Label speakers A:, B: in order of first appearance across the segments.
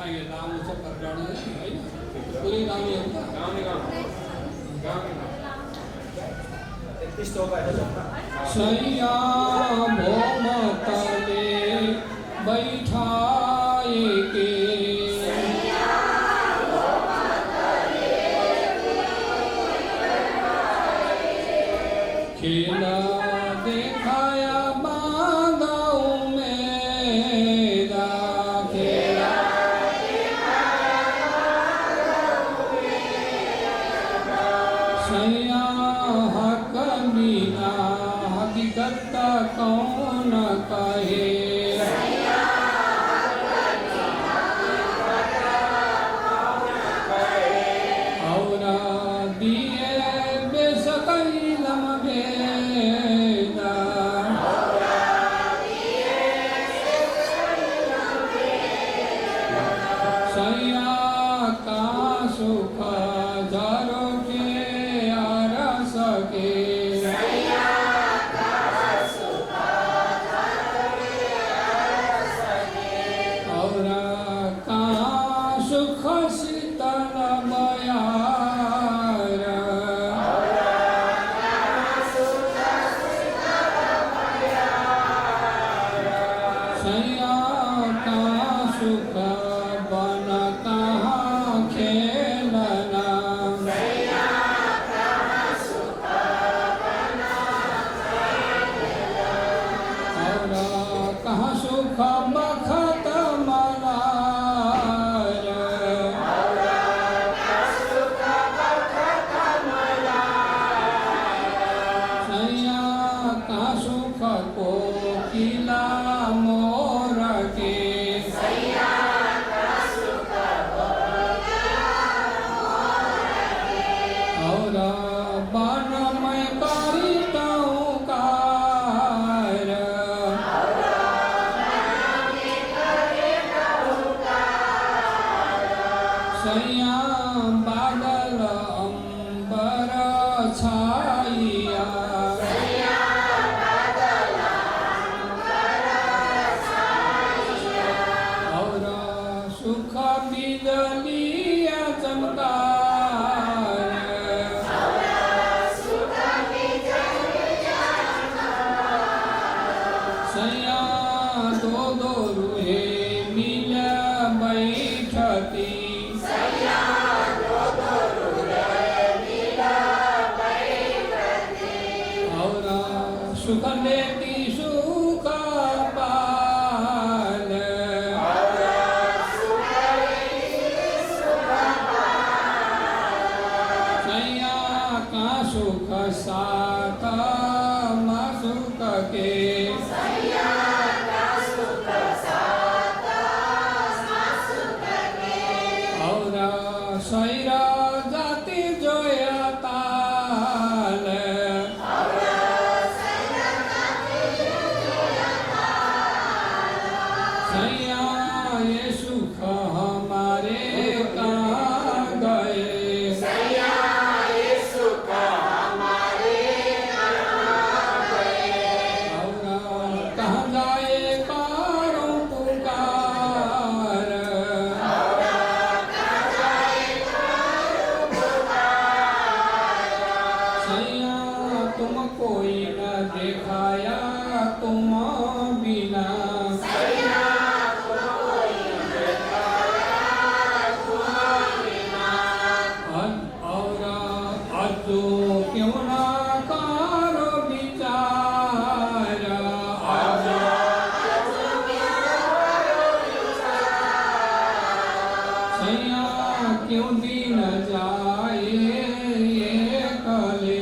A: खाएंगे नाम सब कर जाने है ना पूरी नाम ही होता सैया भोम तले बैठाए के खेला दिखाया बांधाऊ मेरा खेला सैया हक बिना हकीकत कौन कहे और दिए बेसकैलम बेदा सैया का सुख धरो के आरस के और कहाँ सुख शीतल बयार सैया कहाँ सुख बन कहाँ खेलना और कहाँ सुख बखत मलार सैया कहाँ सुख को किला मोर के और बन मैं करीता हूँ कार सैया बादल अंबर छाइया और सुख बिजलिया चमकार सैया दो दो रूहे मिल बैठती और सुख लेती सुख पाल सैया का सुख साथ सुख के और सैरा जाति जोयताल सैया ये सुख हमारे कहाँ गए और कहाँ जाए कारों पुकार सैया तुम कोई न दिखाया तुम बिना और अजो क्यों ना करो विचार सैया क्यों दिन जाए ये कले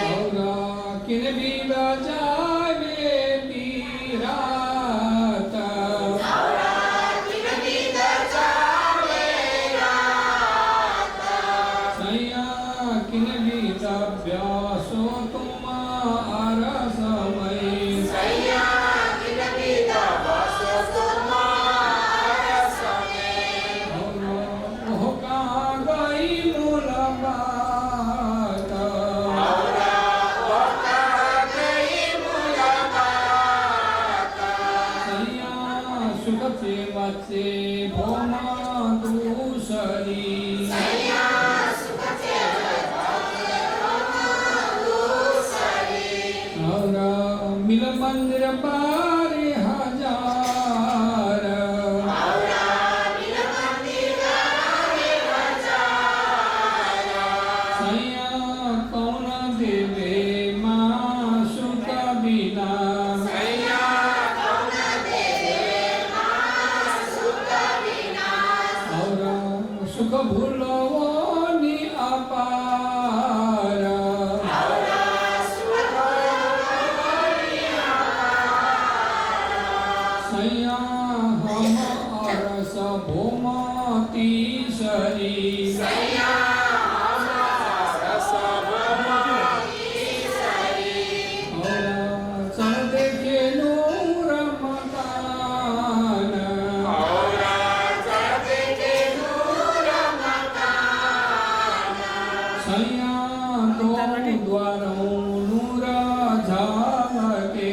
A: और किन भी जावे रात सैया किन भी अभ्यासो तुम्हारा समय से भोमा दूसरी और मिल मंदिर पार हजार सैया कौन देवे माँ सुख बिना और सुख भूलवनी अपार सैया हम अरस भूमती सरी सैया तो द्वारों नूर झालके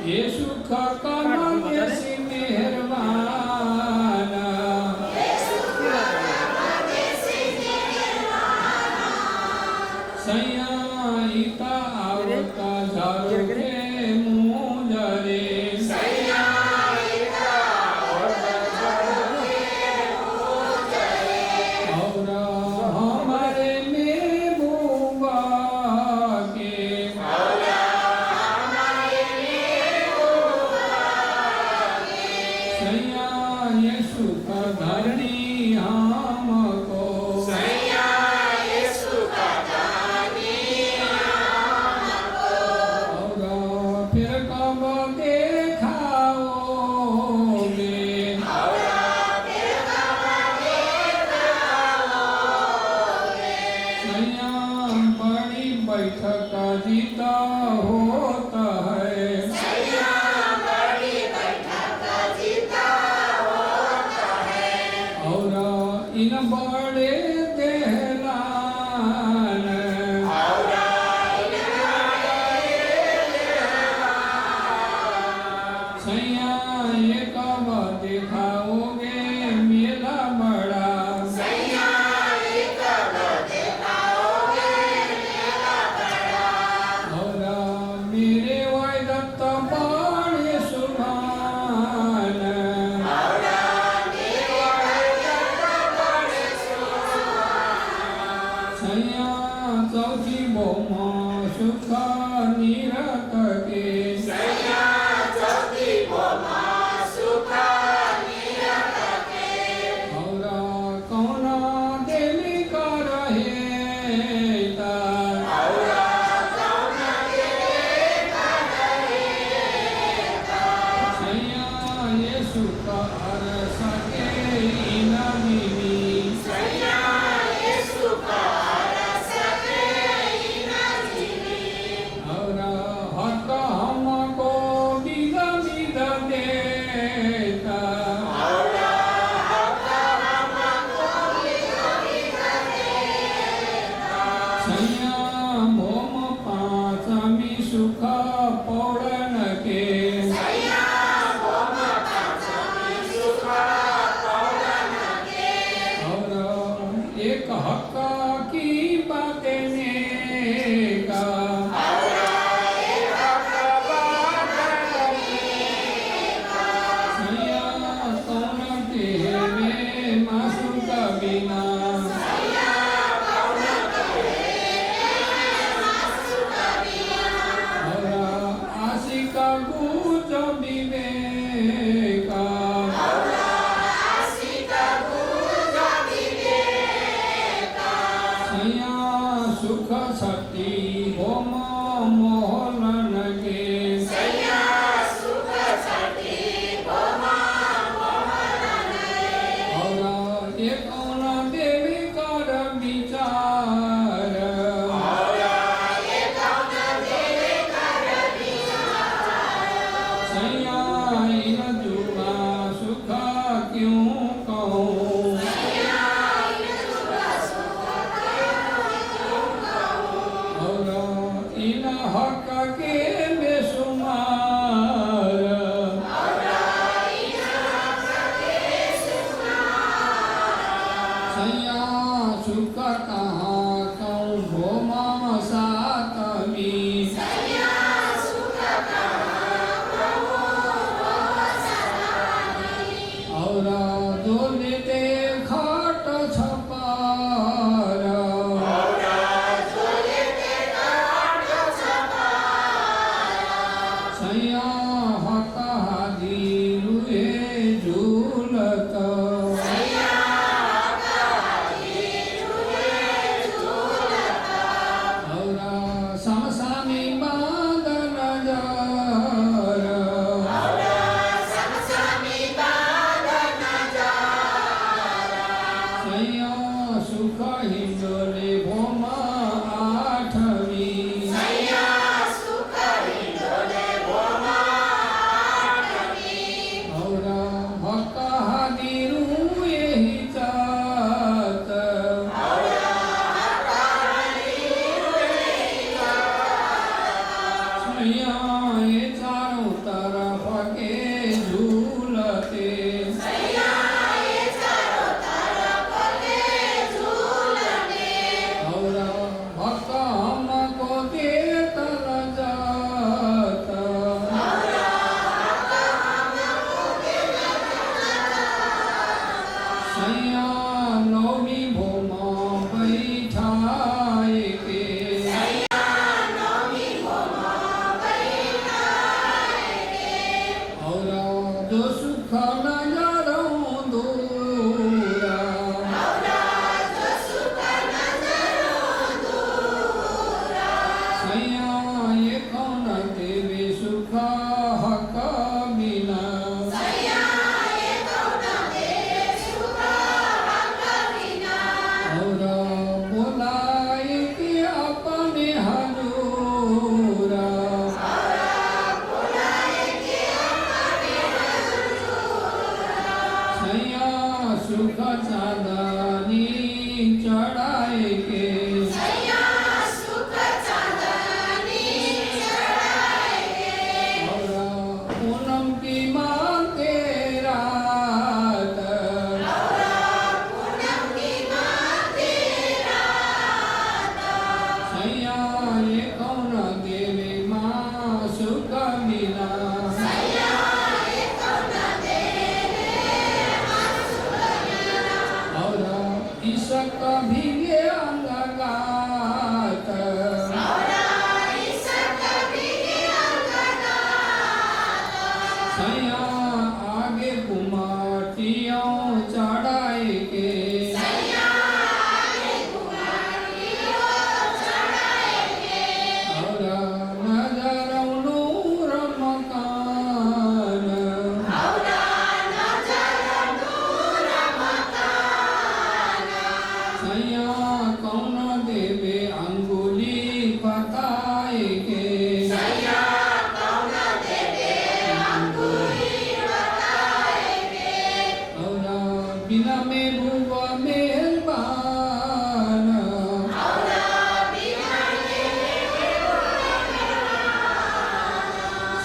A: ये सुख कमल जैसी मेहरबान सैया इका आवता झालो के मुंजरे और हमारे महबूबा के सैया ये सुख धरनी हमको और फिर कब देखाओगे सैया बड़ी बैठक जीता होता है और इन बड़े देहलान सैया ये कब दिखाओगे मेला बड़ा और मेरे वैदत्त बड़े सुभान सैया चौथी बोमा सुख निरत के और कौन देवी का रहेता सैया ये सुख अरस के इन बीवी और हक हमको बिद बिद देता सैया भोम पाचमी सुख पौड़न के और एक हक की बातें का सैया कौन तेरे मासू का बिना और आशिका गुज विवेका सैया सुख शक्ति होम मोहन के और ये कौन देवी कर विचार सैया इन जुगा सुख क्यों कहूँ और इन हक के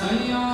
A: सैया